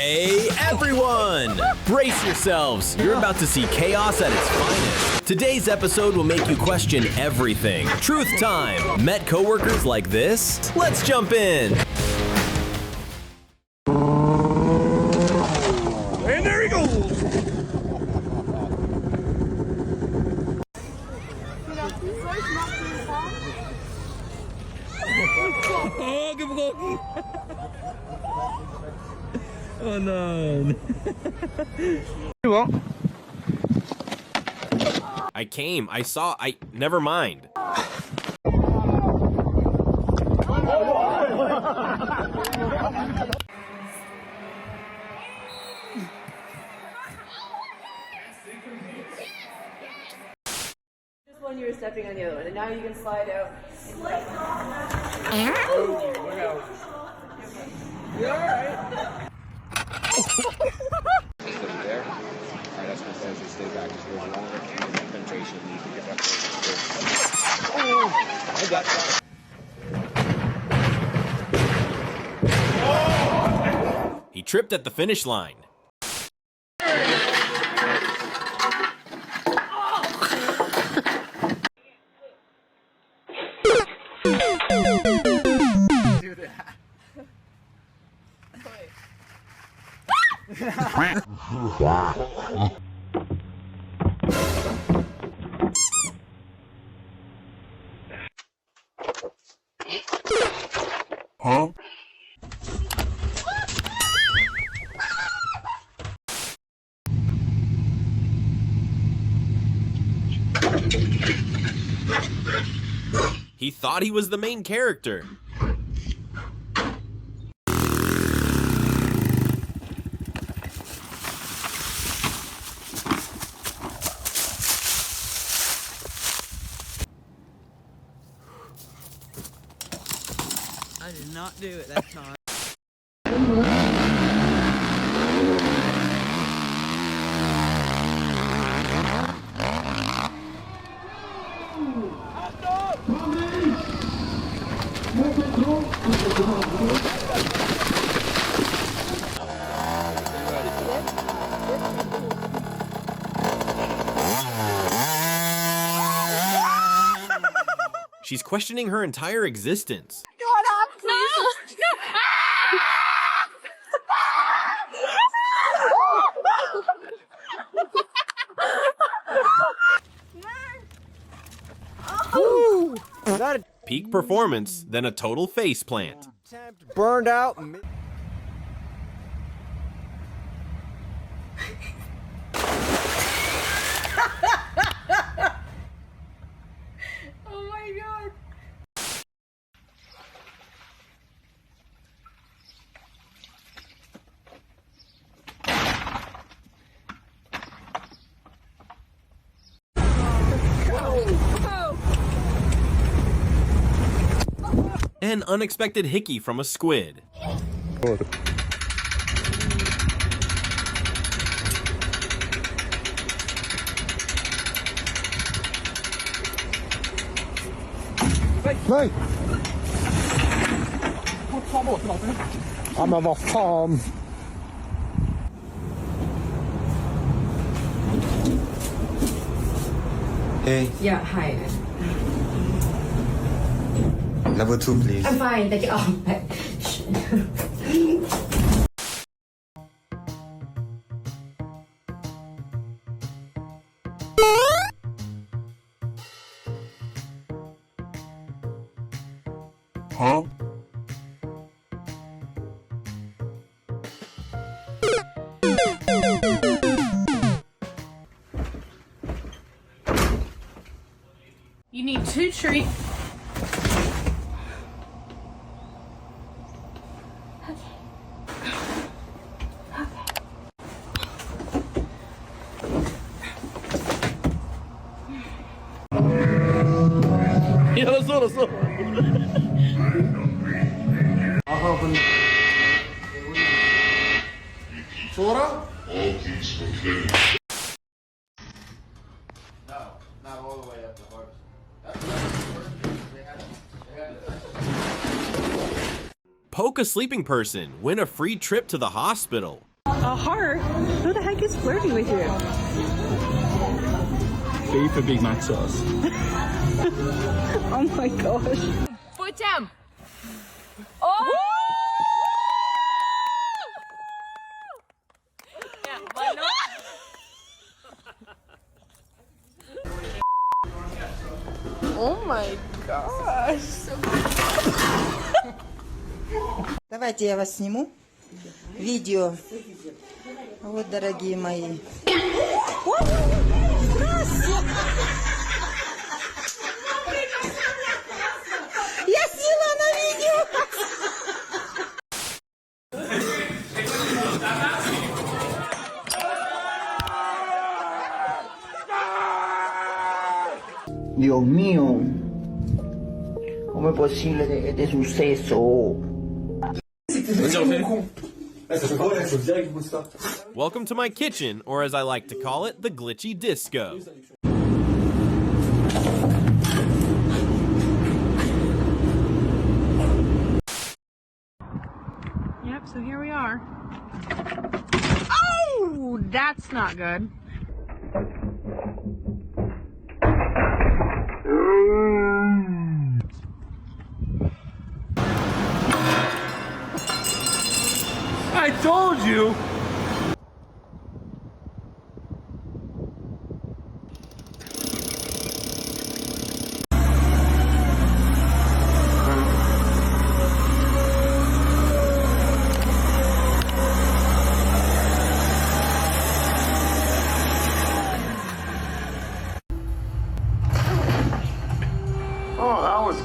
Hey everyone! Brace yourselves, you're about to see chaos at its finest. Today's episode will make you question everything. Truth time! Met coworkers like this? Let's jump in! And there he goes! Oh, give a go! Oh no! You won't. I saw, never mind. Just one you were stepping on the other one, and now you can slide out. You alright? There. Alright, that's what says you stay back. Just go longer. Penetration. You can get that. Oh, I got that. He tripped at the finish line. Do that. Huh? He thought he was the main character. I did not do it that time. She's questioning her entire existence. Peak performance, then a total face plant. Burned out. Oh my god! An unexpected hickey from a squid. Nej! Ja men vad fan! Hey, Yeah, hi. level 2 please. I'm fine, thank you. Oh, Huh? You need 2 treats. Ja, så. Såra? Not all the way up to Harvest. Poke a sleeping person, win a free trip to the hospital. A heart? Who the heck is flirting with you? B for Big Mac sauce. Oh my gosh. Foot down. Oh! Yeah, why not? Oh my gosh. Давайте я вас сниму. Видео. Вот, дорогие мои. Я сняла на видео. Dios mío, ¿cómo es posible que este suceso? Welcome to my kitchen, or as I like to call it, the glitchy disco. Yep, so here we are. Oh, that's not good. I told you! Oh, that was...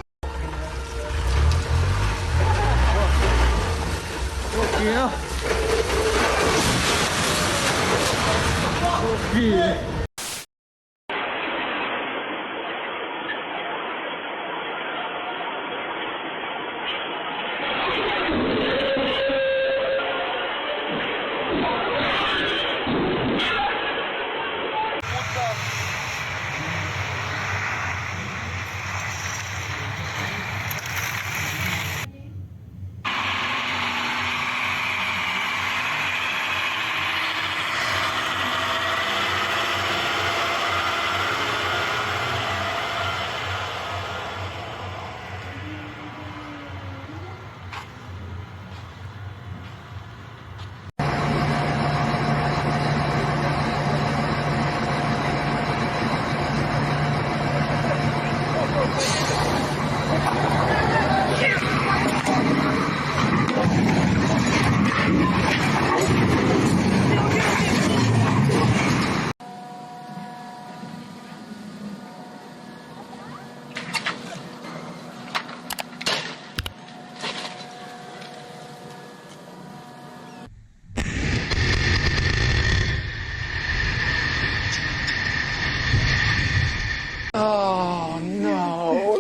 Yeah. Yeah. Oh, no,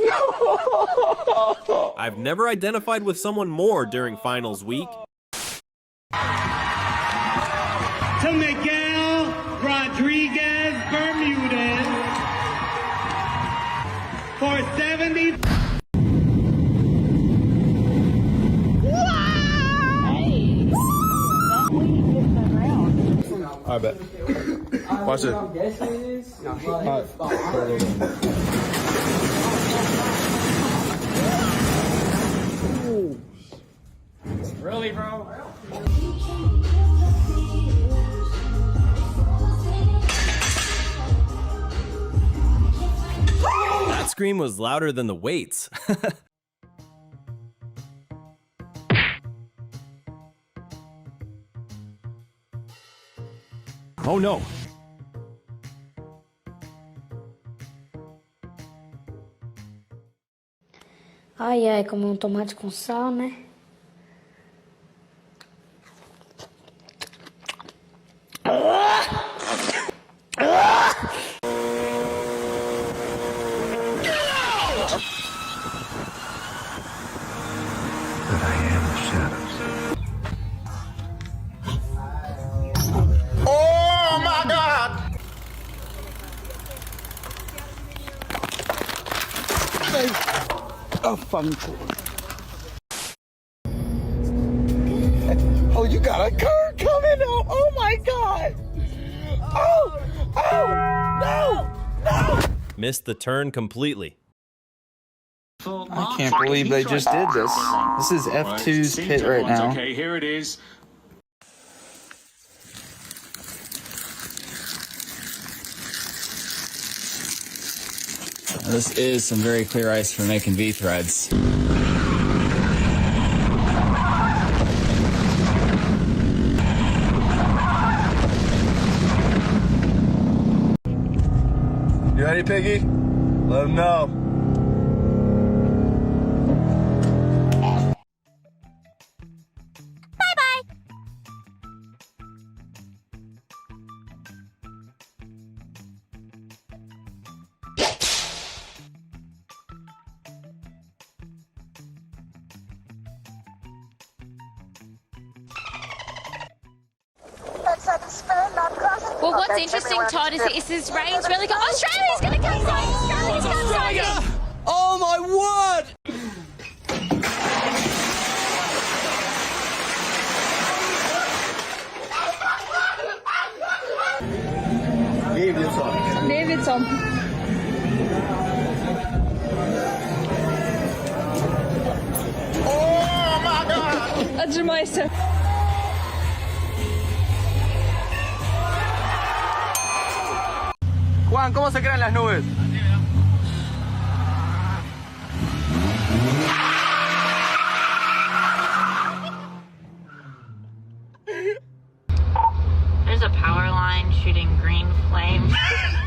no. I've never identified with someone more during finals week. To Miguel Rodriguez Bermudez for 70. I bet. Watch it. Really, bro? That scream was louder than the weights. Oh no. Ai, ai, comer um tomate com sal, né? But I am the shadows. Oh my God! Oh, you got a car coming up. Missed the turn completely. I can't believe they just did this. This is F2's pit right now. Okay, here it is. This is some very clear ice for making V-threads. You ready, Piggy? Let him know. Well, what's interesting, Todd, is this rain's really good. Australia's going to capsize! Australia's capsizing! Oh my word! Davidson. Oh my God! Отжимайся. Juan, ¿cómo se crean las nubes? There's a power line shooting green flames.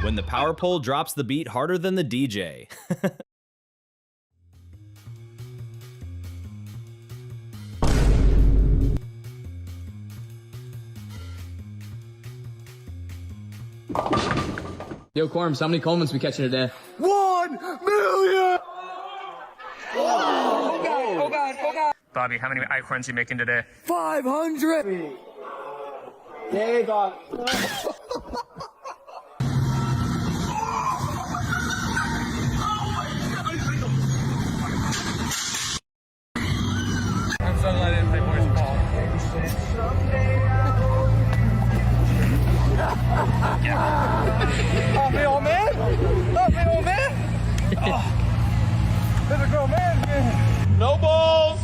When the power pole drops the beat harder than the DJ. Yo, Corms, how many Colemans we catching today? 1 million! Bobby, how many acorns you making today? 500! I'm so glad I didn't play boys ball. Off me, old man! Off me, old man! There's a grown man! No balls!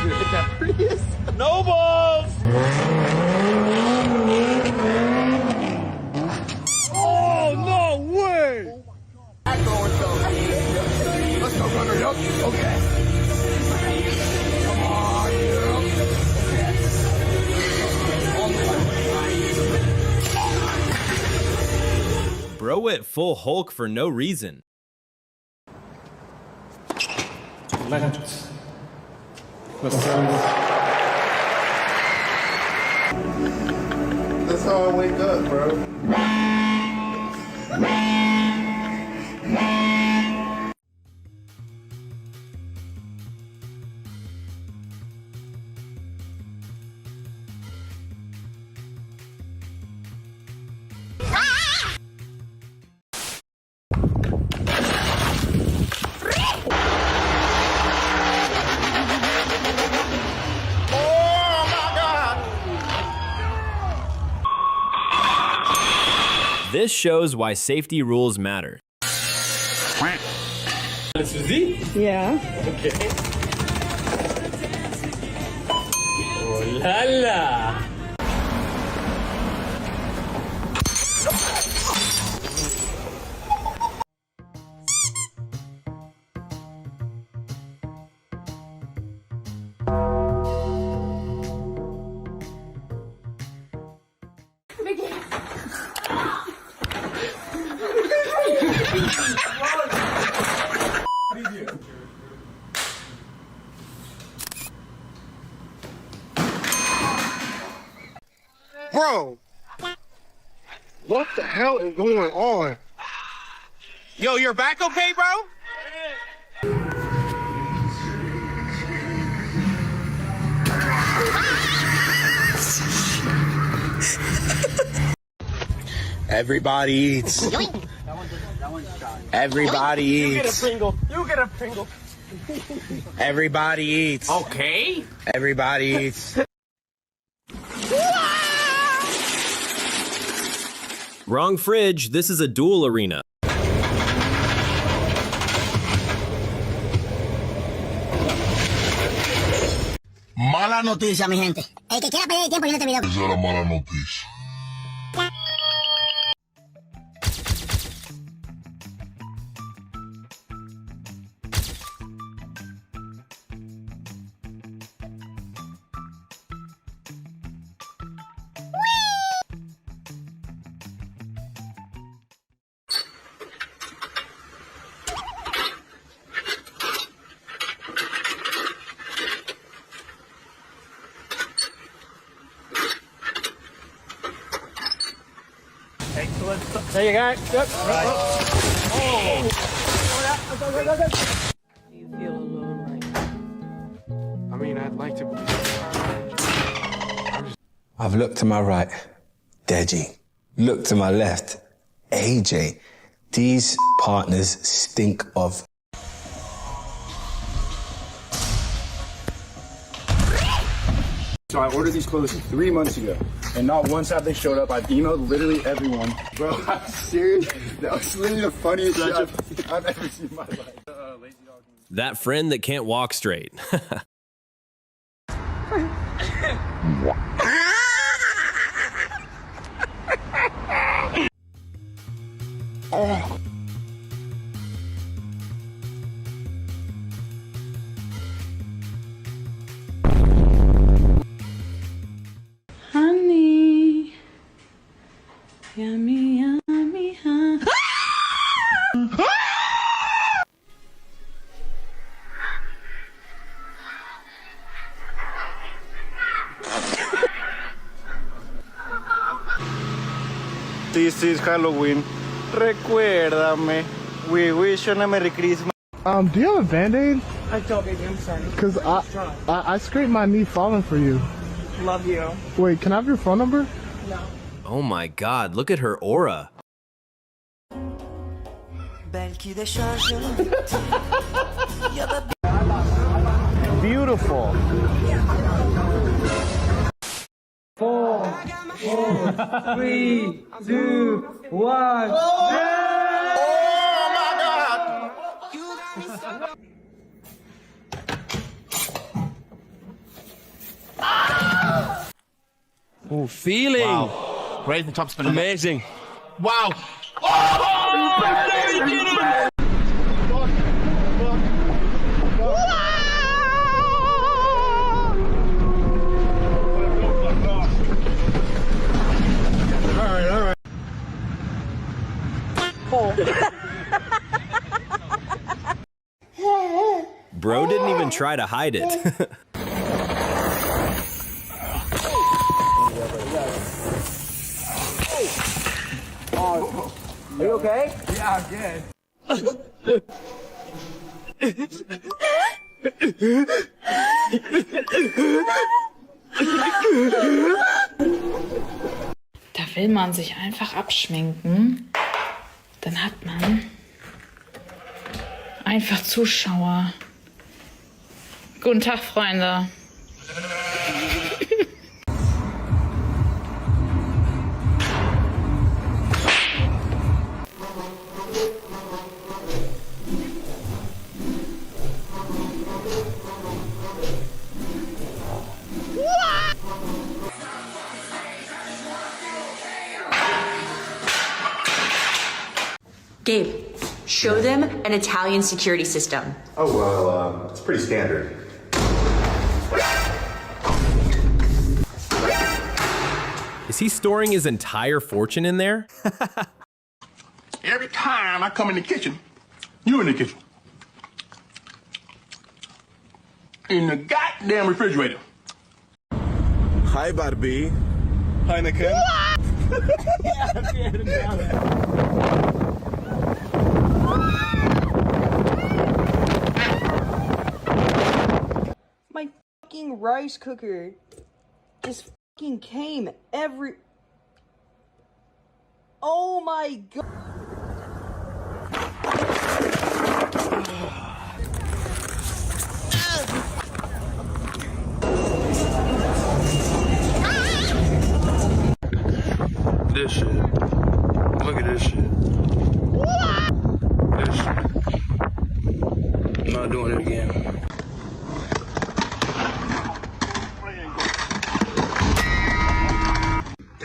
You hit that Prius? No balls! Oh, no way! Let's go, runner, yup. Okay. Come on, Bro went full Hulk for no reason. Let's That's how I wake up, bro. This shows why safety rules matter. Yeah. Oh la la! Bro! What the hell is going on? Yo, your back okay, bro? Everybody eats. Everybody eats. Pringle. You get a Pringle. Everybody eats. Okay. Everybody eats. Wrong fridge, this is a duel arena. mala noticia, mi gente. El que quiera perder tiempo en este video. Esa es la mala noticia. There you go. Yep. Right. Oh. You feel alone right now? I mean, I'd like to believe. I've looked to my right, Deji. Looked to my left, AJ. These partners stink of. So I ordered these clothes 3 months ago, and not once have they showed up. I've emailed literally everyone. Bro, I'm serious. That was literally the funniest shit I've ever seen in my life. That friend that can't walk straight. Oh. Honey, yummy, yummy, honey. This is Halloween. Recuérdame. We wish you a Merry Christmas. Do you have a Band-Aid? I don't, baby. I'm sorry. Because I scraped my knee falling for you. Love you. Wait, can I have your phone number? No. Oh my God, look at her aura. Beautiful. 4, 3, 2, 1. Oh, feeling. Wow. Right from top spin. Amazing. Wow. Bro didn't even try to hide it. Are you okay? Yeah, I'm good. Da will man sich einfach abschminken. Dann hat man einfach Zuschauer. Guten Tag, Freunde. Gabe, show them an Italian security system. Oh, well, it's pretty standard. Is he storing his entire fortune in there? Every time I come in the kitchen, you're in the kitchen. In the goddamn refrigerator. Hi, Barbie. Heineken. My fucking rice cooker just fucking came every. Oh my God. This shit. Look at this shit. This shit. I'm not doing it again.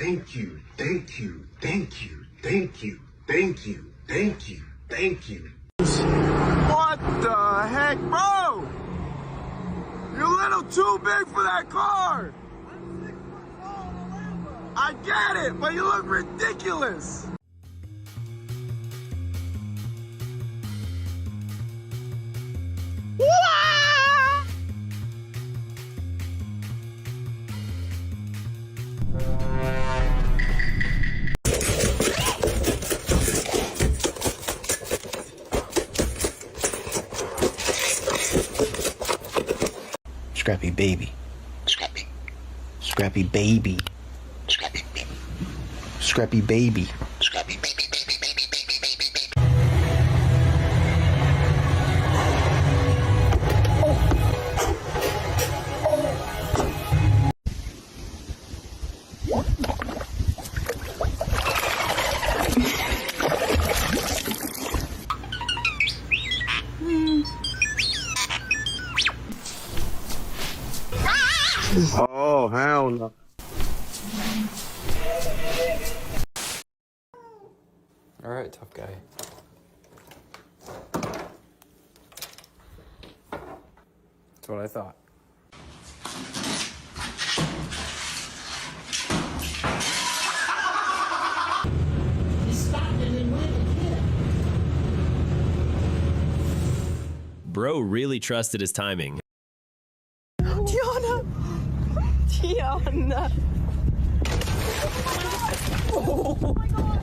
thank you, thank you, thank you, thank you, thank you, thank you, thank you. What the heck, bro? You're a little too big for that car. I get it, but you look ridiculous. Scrappy baby. Scrappy. Scrappy baby. Scrappy baby. Scrappy baby. Scrappy baby. Oh, hell no. All right, tough guy. That's what I thought. Bro really trusted his timing. Tiana! Tiana! Oh my god!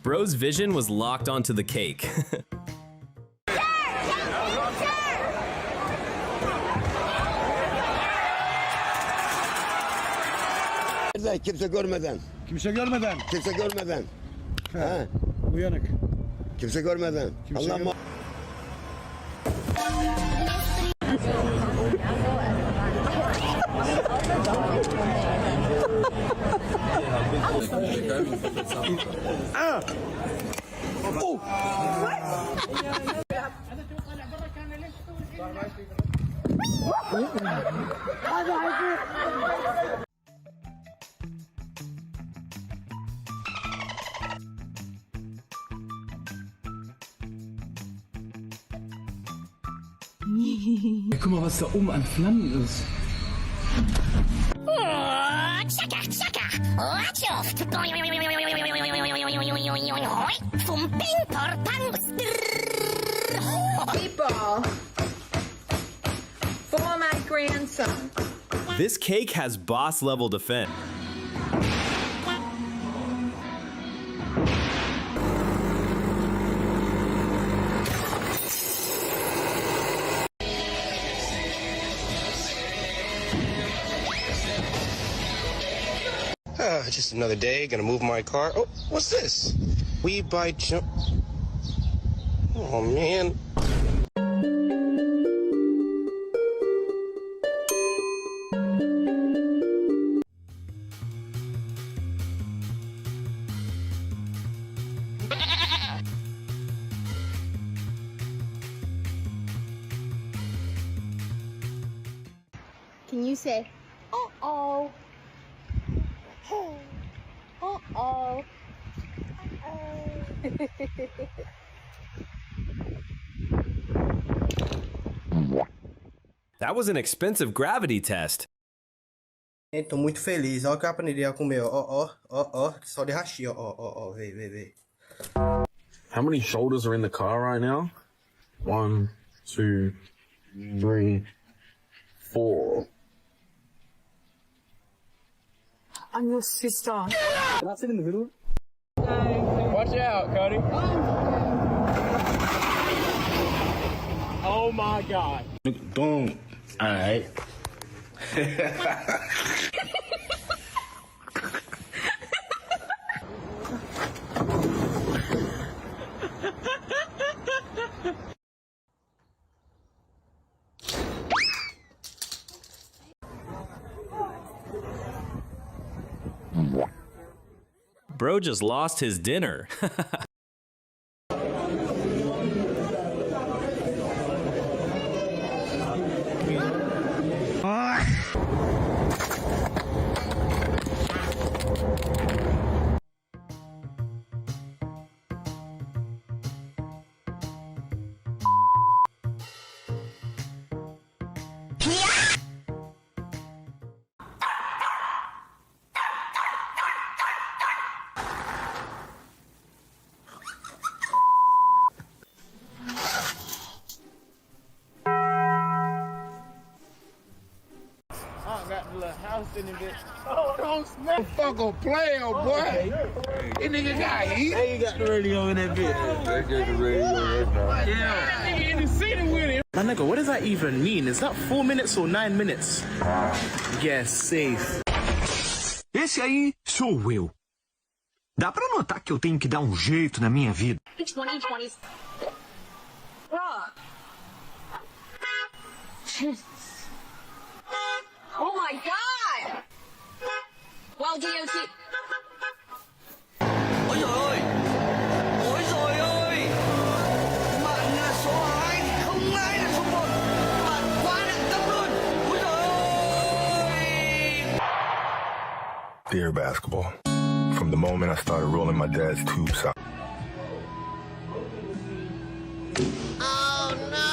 Bro's vision was locked onto the cake. Kimse görmeden. Kimse görmeden. Kimse görmeden. Ha. Uyanık. Kimse görmeden. Kimse Allah Guck mal, was da oben an Flammen ist. Meatball for my grandson. This cake has boss level defense. Just another day, gonna move my car. Oh, what's this? We buy jump. Oh, man. Can you say, uh-oh? Uh-oh. That was an expensive gravity test. Tô muito feliz. Olha o que eu aprendi a comer. Ó. Só de rachia. Ó. Vê. How many shoulders are in the car right now? 1, 2, 3, 4. I'm your sister. Can I sit in the middle? Watch out, Cody. Oh my God. Don't. All right. Bro just lost his dinner. Oh, don't smack. Fucking player, boy. This nigga got heat. Hey, you got the radio in that bitch. They get the radio right now. Yeah. That nigga in the city with him. My nigga, what does that even mean? Is that 4 minutes or 9 minutes? Yes, safe. Esse aí sou eu. Dá pra notar que eu tenho que dar um jeito na minha vida. 2020. Oh my God! Well, DOT. Ôi dồi ôi! Ôi dồi ôi! Bạn là số 2, không ai là số 1. Bạn quá nặng tâm luôn. Ôi dồi ôi! Dear basketball, from the moment I started rolling my dad's tube sock. Oh no!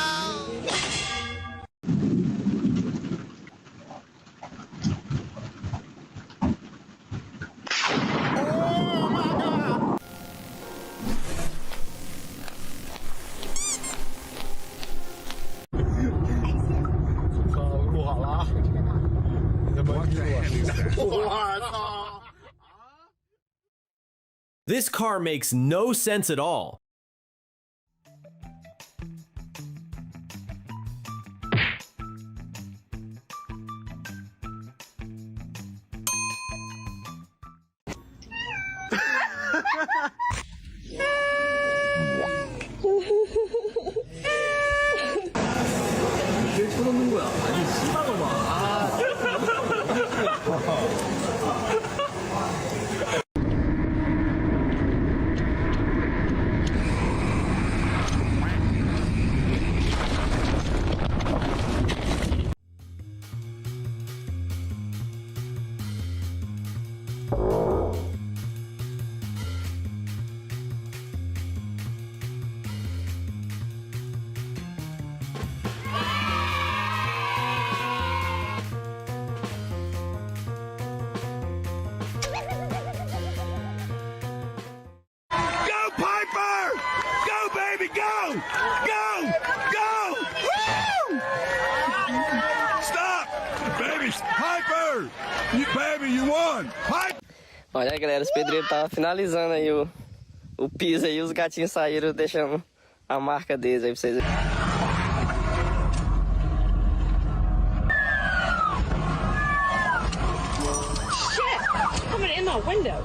This car makes no sense at all. Olha aí, galera, os pedreiros estavam finalizando aí o piso aí, os gatinhos saíram deixando a marca deles aí pra vocês verem. Shit! Coming in my window.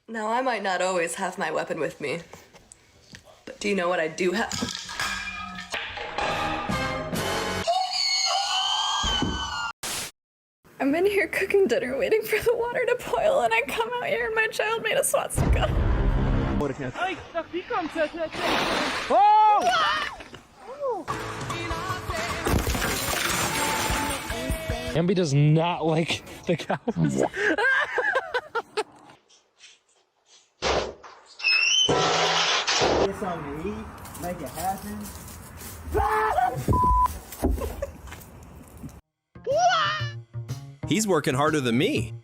Now, I might not always have my weapon with me, but do you know what I do have? I'm in here cooking dinner, waiting for the water to boil, and I come out here and my child made a swastika. Ay, aquí comes it. Oh! Ambi does not like the cows. Get something to eat, make it happen. He's working harder than me.